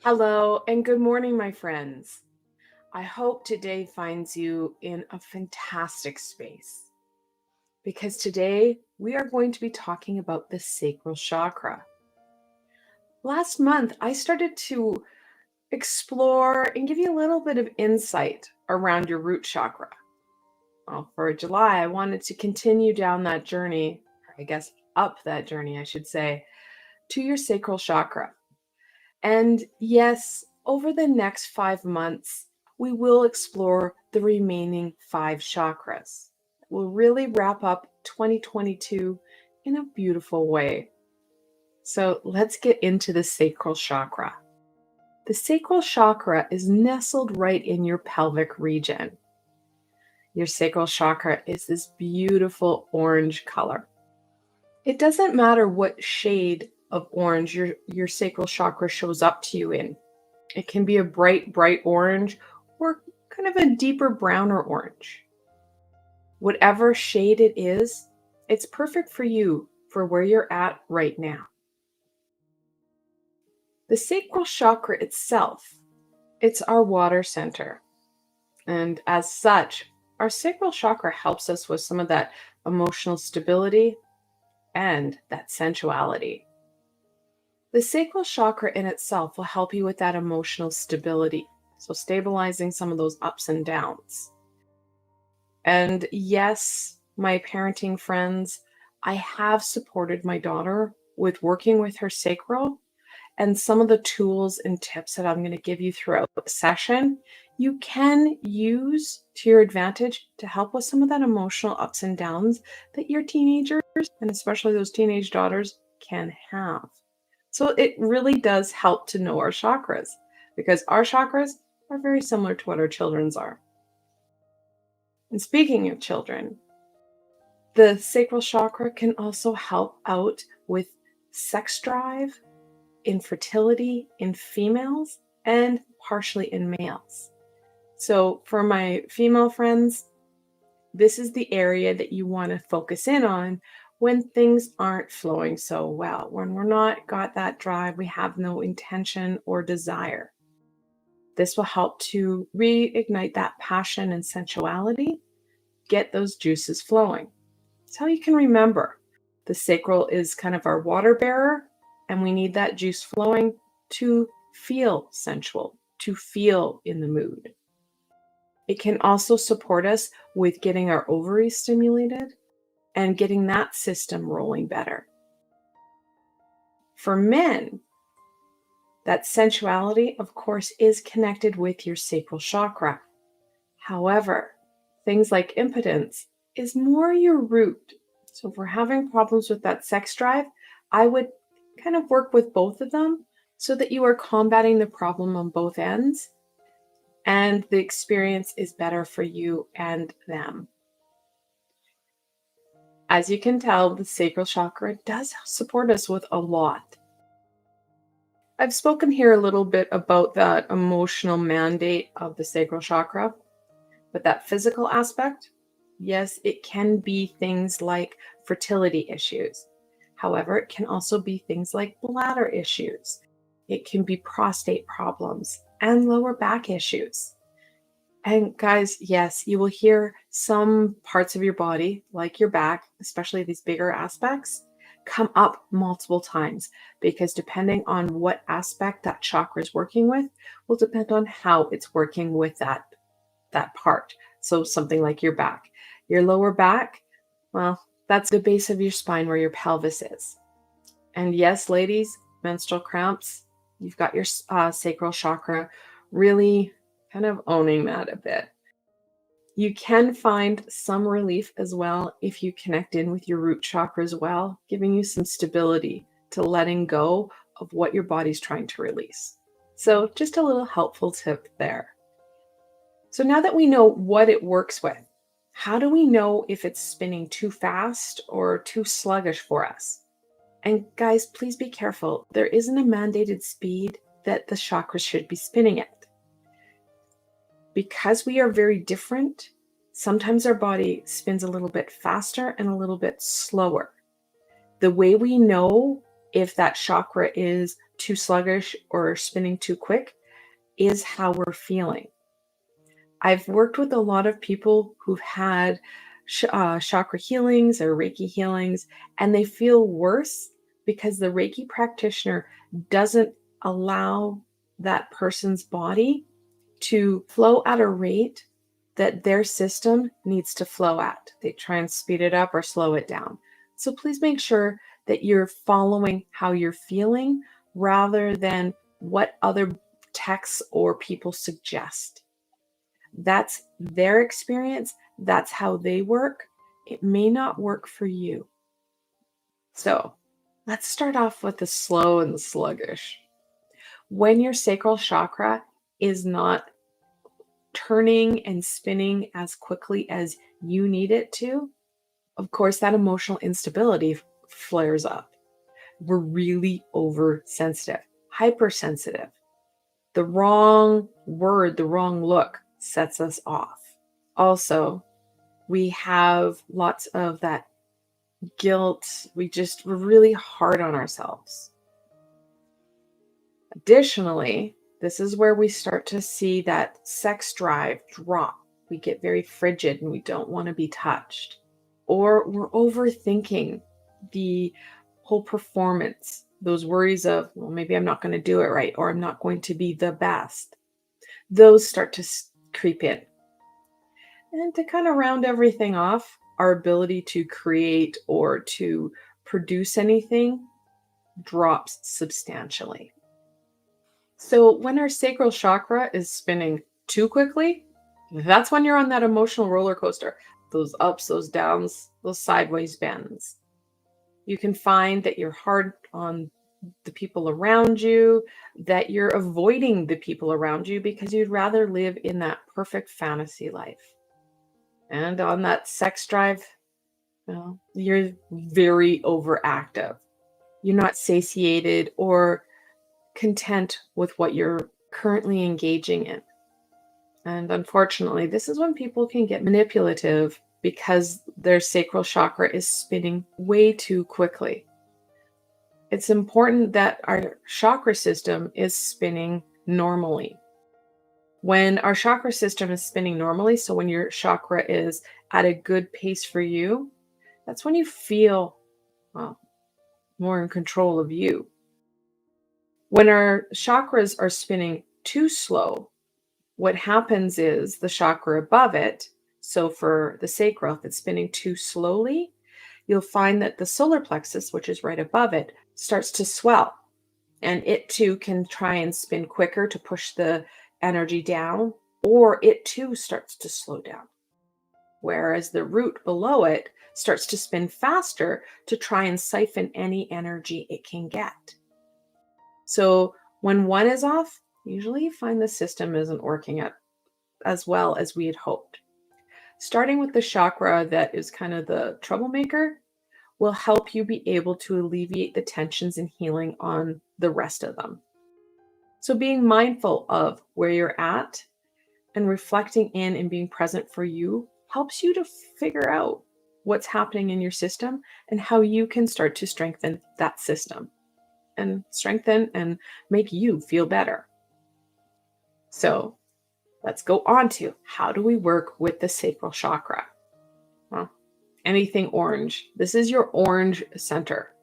Hello and good morning, my friends. I hope today finds you in a fantastic space because today we are going to be talking about the sacral chakra. Last month, I started to explore and give you a little bit of insight around your root chakra. Well, for July, I wanted to continue down that journey, or I guess up that journey, I should say, to your sacral chakra. And yes, over the next 5 months, we will explore the remaining 5 chakras. We'll really wrap up 2022 in a beautiful way. So let's get into the sacral chakra. The sacral chakra is nestled right in your pelvic region. Your sacral chakra is this beautiful orange color. It doesn't matter what shade of orange your sacral chakra shows up to you in. It can be a bright, bright orange or kind of a deeper brown or orange. Whatever shade it is, it's perfect for you for where you're at right now. The sacral chakra itself, it's our water center. And as such, our sacral chakra helps us with some of that emotional stability and that sensuality. The sacral chakra in itself will help you with that emotional stability. So stabilizing some of those ups and downs. And yes, my parenting friends, I have supported my daughter with working with her sacral, and some of the tools and tips that I'm going to give you throughout the session, you can use to your advantage to help with some of that emotional ups and downs that your teenagers, and especially those teenage daughters, can have. So it really does help to know our chakras because our chakras are very similar to what our children's are. And speaking of children, the sacral chakra can also help out with sex drive, infertility in females, and partially in males. So for my female friends, this is the area that you want to focus in on when things aren't flowing so well, when we're not got that drive, we have no intention or desire. This will help to reignite that passion and sensuality, get those juices flowing. It's how you can remember the sacral is kind of our water bearer, and we need that juice flowing to feel sensual, to feel in the mood. It can also support us with getting our ovaries stimulated and getting that system rolling better. For men, that sensuality, of course, is connected with your sacral chakra. However, things like impotence is more your root. So if we're having problems with that sex drive, I would kind of work with both of them so that you are combating the problem on both ends and the experience is better for you and them. As you can tell, the sacral chakra does support us with a lot. I've spoken here a little bit about that emotional mandate of the sacral chakra, but that physical aspect, yes, it can be things like fertility issues. However, it can also be things like bladder issues. It can be prostate problems and lower back issues. And guys, yes, you will hear some parts of your body, like your back, especially these bigger aspects, come up multiple times because depending on what aspect that chakra is working with will depend on how it's working with that part. So something like your back. Your lower back, well, that's the base of your spine where your pelvis is. And yes, ladies, menstrual cramps, you've got your sacral chakra really kind of owning that a bit. You can find some relief as well if you connect in with your root chakra as well, giving you some stability to letting go of what your body's trying to release. So just a little helpful tip there. So now that we know what it works with, how do we know if it's spinning too fast or too sluggish for us? And guys, please be careful. There isn't a mandated speed that the chakras should be spinning at. Because we are very different, sometimes our body spins a little bit faster and a little bit slower. The way we know if that chakra is too sluggish or spinning too quick is how we're feeling. I've worked with a lot of people who've had chakra healings or Reiki healings, and they feel worse because the Reiki practitioner doesn't allow that person's body to flow at a rate that their system needs to flow at. They try and speed it up or slow it down. So please make sure that you're following how you're feeling rather than what other texts or people suggest. That's their experience. That's how they work. It may not work for you. So let's start off with the slow and the sluggish. When your sacral chakra is not turning and spinning as quickly as you need it to, of course, that emotional instability flares up. We're really oversensitive, hypersensitive. The wrong word, the wrong look sets us off. Also, we have lots of that guilt. We're really hard on ourselves. Additionally, this is where we start to see that sex drive drop. We get very frigid and we don't want to be touched. Or we're overthinking the whole performance, those worries of, well, maybe I'm not going to do it right, or I'm not going to be the best. Those start to creep in. And to kind of round everything off, our ability to create or to produce anything drops substantially. So when our sacral chakra is spinning too quickly, that's when you're on that emotional roller coaster. Those ups, those downs, those sideways bends. You can find that you're hard on the people around you, that you're avoiding the people around you because you'd rather live in that perfect fantasy life. And on that sex drive, well, you're very overactive. You're not satiated or content with what you're currently engaging in. And unfortunately, this is when people can get manipulative because their sacral chakra is spinning way too quickly. It's important that our chakra system is spinning normally. When our chakra system is spinning normally, so when your chakra is at a good pace for you, that's when you feel, well, more in control of you. When our chakras are spinning too slow, what happens is the chakra above it, so for the sacral, if it's spinning too slowly, you'll find that the solar plexus, which is right above it, starts to swell. And it too can try and spin quicker to push the energy down, or it too starts to slow down. Whereas the root below it starts to spin faster to try and siphon any energy it can get. So when one is off, usually you find the system isn't working as well as we had hoped. Starting with the chakra that is kind of the troublemaker will help you be able to alleviate the tensions and healing on the rest of them. So being mindful of where you're at and reflecting in and being present for you helps you to figure out what's happening in your system and how you can start to strengthen that system and strengthen and make you feel better. So let's go on to how do we work with the sacral chakra? Well, anything orange. This is your orange center.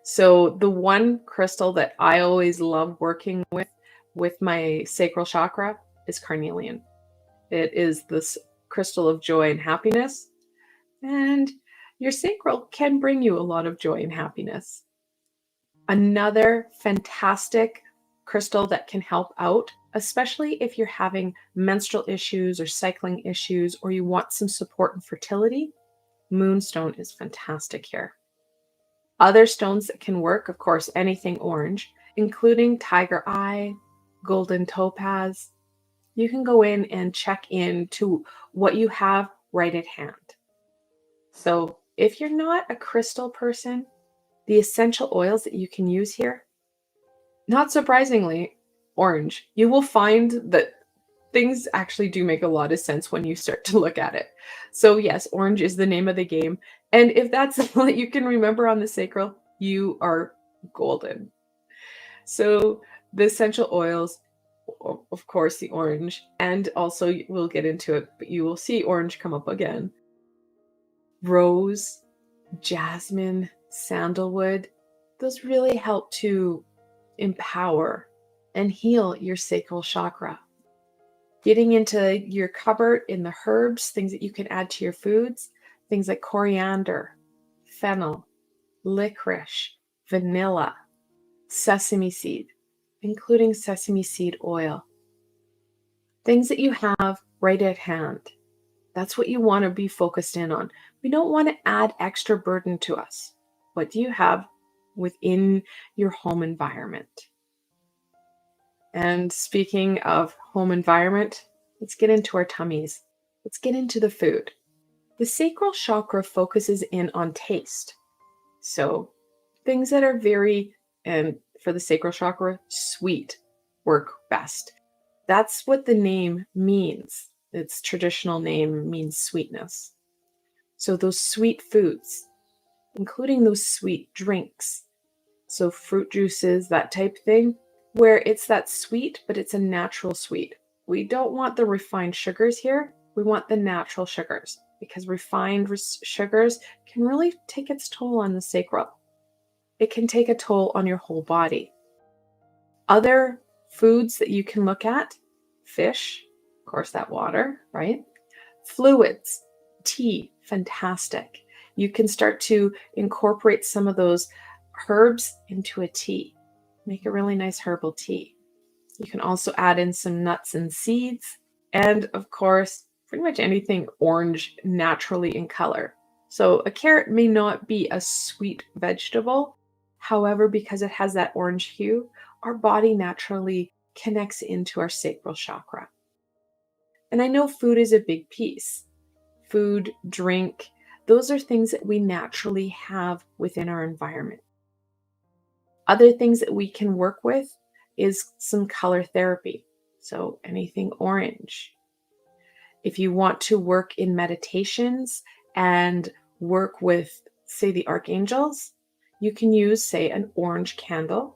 So the one crystal that I always love working with my sacral chakra is carnelian. It is this crystal of joy and happiness. And your sacral can bring you a lot of joy and happiness. Another fantastic crystal that can help out, especially if you're having menstrual issues or cycling issues, or you want some support in fertility, moonstone is fantastic here. Other stones that can work, of course, anything orange, including tiger eye, golden topaz. You can go in and check into what you have right at hand. So if you're not a crystal person, the essential oils that you can use here, not surprisingly, orange. You will find that things actually do make a lot of sense when you start to look at it. So yes, orange is the name of the game. And if that's all that you can remember on the sacral, you are golden. So the essential oils, of course, the orange, and also we'll get into it, but you will see orange come up again. Rose, jasmine, sandalwood, those really help to empower and heal your sacral chakra. Getting into your cupboard in the herbs, things that you can add to your foods, things like coriander, fennel, licorice, vanilla, sesame seed, including sesame seed oil. Things that you have right at hand. That's what you want to be focused in on. We don't want to add extra burden to us. What do you have within your home environment? And speaking of home environment, let's get into our tummies. Let's get into the food. The sacral chakra focuses in on taste. So things that are very, and for the sacral chakra, sweet work best. That's what the name means. Its traditional name means sweetness. So those sweet foods, including those sweet drinks, so fruit juices, that type thing, where it's that sweet, but it's a natural sweet. We don't want the refined sugars here. We want the natural sugars, because refined sugars can really take its toll on the sacral. It can take a toll on your whole body. Other foods that you can look at, fish, of course, that water, right? Fluids, tea, fantastic. You can start to incorporate some of those herbs into a tea. Make a really nice herbal tea. You can also add in some nuts and seeds, and of course, pretty much anything orange naturally in color. So a carrot may not be a sweet vegetable. However, because it has that orange hue, our body naturally connects into our sacral chakra. And I know food is a big piece. Food, drink, those are things that we naturally have within our environment. Other things that we can work with is some color therapy. So anything orange. If you want to work in meditations and work with, say, the archangels, you can use, say, an orange candle.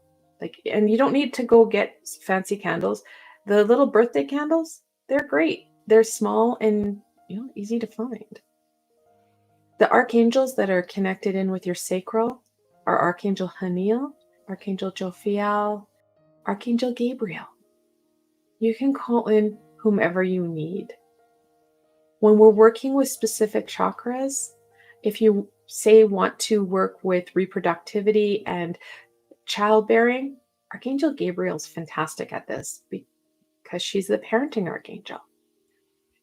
And you don't need to go get fancy candles. The little birthday candles, they're great. They're small and easy to find. The archangels that are connected in with your sacral are Archangel Haniel, Archangel Jophiel, Archangel Gabriel. You can call in whomever you need. When we're working with specific chakras, if you, say, want to work with reproductivity and childbearing, Archangel Gabriel's fantastic at this because she's the parenting archangel.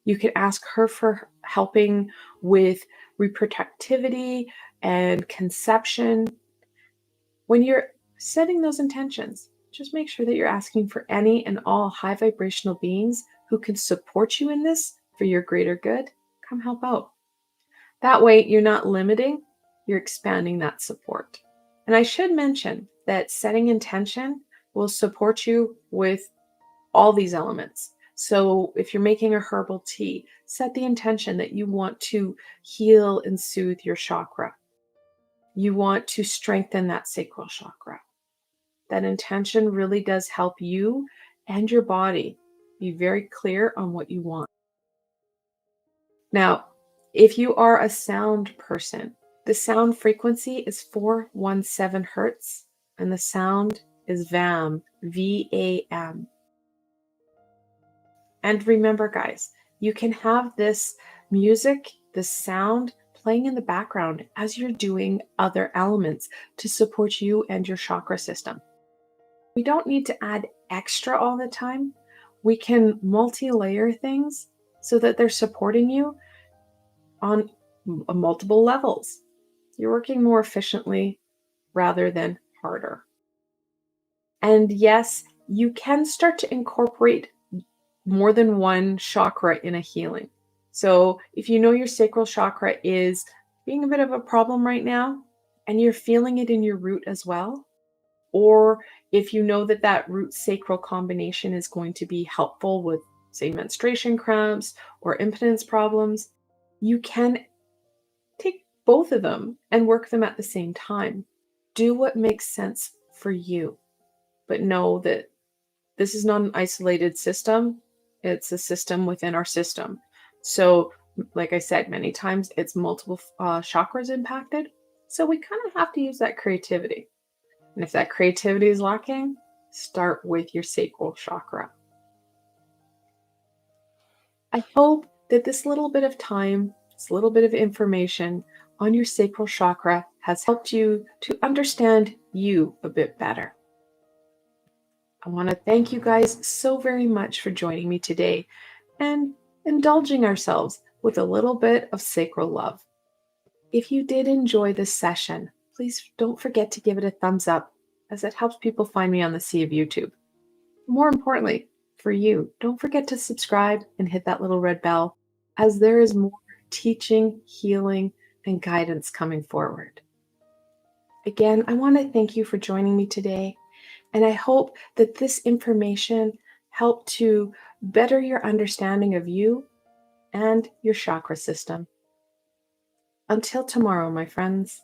You can ask her for helping with reproductivity and conception. When you're setting those intentions, just make sure that you're asking for any and all high vibrational beings who can support you in this for your greater good. Come help out. That way, you're not limiting, you're expanding that support. And I should mention that setting intention will support you with all these elements. So if you're making a herbal tea, set the intention that you want to heal and soothe your chakra. You want to strengthen that sacral chakra. That intention really does help you and your body be very clear on what you want. Now, if you are a sound person, the sound frequency is 417 hertz, and the sound is VAM, V-A-M. And remember, guys, you can have this music, this sound playing in the background as you're doing other elements to support you and your chakra system. We don't need to add extra all the time. We can multi-layer things so that they're supporting you on multiple levels. You're working more efficiently rather than harder. And yes, you can start to incorporate more than one chakra in a healing. So if you know your sacral chakra is being a bit of a problem right now, and you're feeling it in your root as well, or if you know that that root sacral combination is going to be helpful with, say, menstruation cramps or impotence problems, you can take both of them and work them at the same time. Do what makes sense for you. but know that this is not an isolated system. It's a system within our system. So, like I said, many times it's multiple chakras impacted. So we kind of have to use that creativity. And if that creativity is lacking, start with your sacral chakra. I hope that this little bit of time, this little bit of information on your sacral chakra has helped you to understand you a bit better. I want to thank you guys so very much for joining me today and indulging ourselves with a little bit of sacral love. If you did enjoy this session, please don't forget to give it a thumbs up, as it helps people find me on the sea of YouTube. More importantly, for you, don't forget to subscribe and hit that little red bell, as there is more teaching, healing, and guidance coming forward. Again, I want to thank you for joining me today, and I hope that this information helped to better your understanding of you and your chakra system. Until tomorrow, my friends.